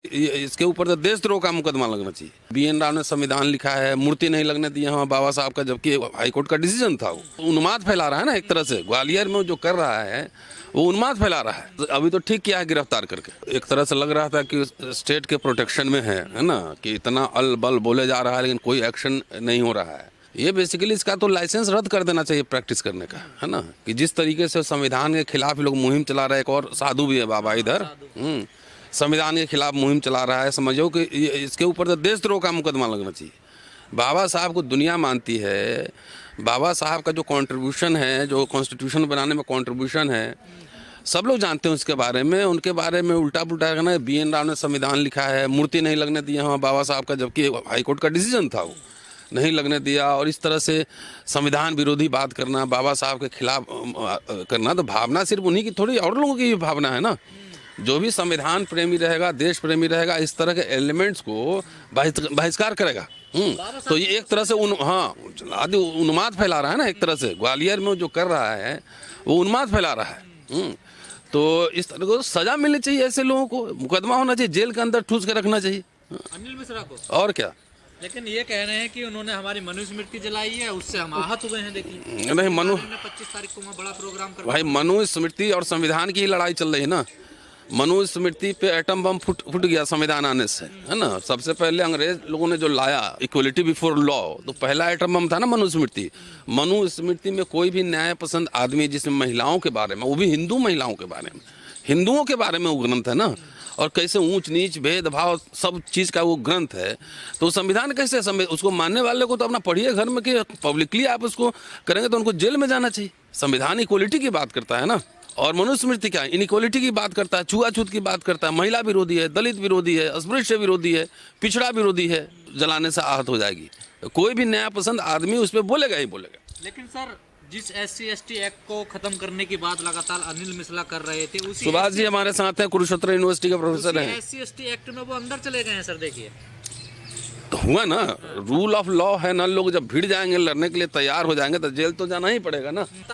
इसके ऊपर तो देशद्रोह का मुकदमा लगना चाहिए। BN राव ने संविधान लिखा है, मूर्ति नहीं लगने दी हमारे बाबा साहब का, जबकि हाईकोर्ट का डिसीजन था। वो उन्माद फैला रहा है ना एक तरह से, ग्वालियर में जो कर रहा है वो उन्माद फैला रहा है। अभी तो ठीक किया है गिरफ्तार करके, एक तरह से लग रहा था कि स्टेट के प्रोटेक्शन में है ना, कि इतना अल बल बोले जा रहा है लेकिन कोई एक्शन नहीं हो रहा है। ये बेसिकली इसका तो लाइसेंस रद्द कर देना चाहिए प्रैक्टिस करने का, है ना, कि जिस तरीके से संविधान के खिलाफ लोग मुहिम चला रहे हैं। एक और साधु भी है बाबा इधर, संविधान के खिलाफ मुहिम चला रहा है। समझो कि इसके ऊपर तो देशद्रोह का मुकदमा लगना चाहिए। बाबा साहब को दुनिया मानती है, बाबा साहब का जो कंट्रीब्यूशन है, जो कॉन्स्टिट्यूशन बनाने में कंट्रीब्यूशन है, सब लोग जानते हैं उसके बारे में। उनके बारे में उल्टा पुल्टा कहना है, BN राव ने संविधान लिखा है, मूर्ति नहीं लगने दी हमारे बाबा साहब का, जबकि हाईकोर्ट का डिसीजन था, वो नहीं लगने दिया। और इस तरह से संविधान विरोधी बात करना, बाबा साहब के खिलाफ करना, तो भावना सिर्फ उन्हीं की थोड़ी, और लोगों की भी भावना है ना। जो भी संविधान प्रेमी रहेगा, देश प्रेमी रहेगा, इस तरह के एलिमेंट्स को बहिष्कार करेगा। तो ये एक तरह से उन्माद फैला रहा है ना एक तरह से, ग्वालियर में जो कर रहा है वो उन्माद फैला रहा है। तो इस तरह को सजा मिलनी चाहिए, ऐसे लोगों को मुकदमा होना चाहिए, जेल के अंदर ठूस के रखना चाहिए अनिल मिश्रा को, और क्या। लेकिन ये कह रहे हैं कि उन्होंने हमारी मनुस्मृति जलाई है, उससे हम आहत हुए हैं। देखिए नहीं, 25 तारीख को बड़ा प्रोग्राम कर भाई, मनुस्मृति और संविधान की ही लड़ाई चल रही है ना। मनुस्मृति पे एटम बम फुट गया संविधान आने से, है ना। सबसे पहले अंग्रेज लोगों ने जो लाया इक्वलिटी बिफोर लॉ, तो पहला एटम बम था ना मनुस्मृति। मनुस्मृति में कोई भी न्याय पसंद आदमी, जिसमें महिलाओं के बारे में, वो भी हिंदू महिलाओं के बारे में, हिंदुओं के बारे में वो ग्रंथ है ना, और कैसे ऊंच नीच भेदभाव सब चीज़ का वो ग्रंथ है। तो संविधान कैसे उसको मानने वाले को तो अपना पढ़िए घर में, कि पब्लिकली आप उसको करेंगे तो उनको जेल में जाना चाहिए। संविधान इक्वलिटी की बात करता है ना, और मनुस्मृति क्या इनइक्वलिटी की बात करता है, छुआछूत की बात करता है, महिला विरोधी है, दलित विरोधी है, अस्पृश्य विरोधी है, पिछड़ा विरोधी है। जलाने से आहत हो जाएगी, कोई भी न्याय पसंद आदमी उस पर बोलेगा ही बोलेगा। लेकिन सर, जिस SC/ST एक्ट को खत्म करने की बात लगातार अनिल मिश्रा कर रहे थे, उसी सुभाष जी हमारे साथ हैं, कुरुक्षेत्र यूनिवर्सिटी के प्रोफेसर हैं। SC/ST एक्ट में वो अंदर चले गए हैं सर। देखिए तो हुआ ना, रूल ऑफ लॉ है ना, लोग जब भिड़ जाएंगे, लड़ने के लिए तैयार हो जाएंगे, तो जेल तो जाना ही पड़ेगा ना।